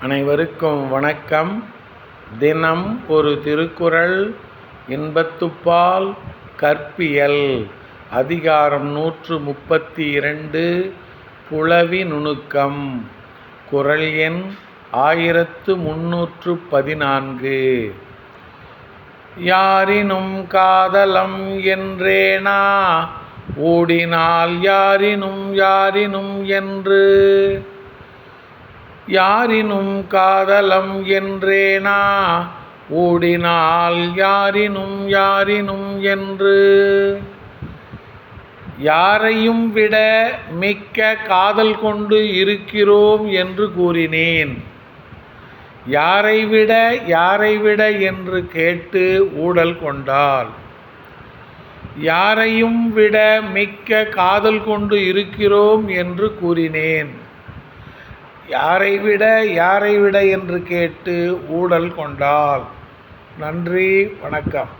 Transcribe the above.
அனைவருக்கும் வணக்கம். தினம் ஒரு திருக்குறள். இன்பத்துப்பால் கற்பியல். அதிகாரம் 132 புலவி நுணுக்கம். குறள் எண் 1314. யாரினும் காதலம் என்றேனா ஓடினால் யாரினும் என்று. யாரினும் காதலம் என்றேனா ஓடினால் யாரினும் என்று. யாரையும் விட மிக்க காதல் கொண்டு இருக்கிறோம் என்று கூறினேன். யாரை விட என்று கேட்டு ஊடல் கொண்டால். யாரையும் விட மிக்க காதல் கொண்டு இருக்கிறோம் என்று கூறினேன். யாரை விட என்று கேட்டு ஊடல் கொண்டால். நன்றி, வணக்கம்.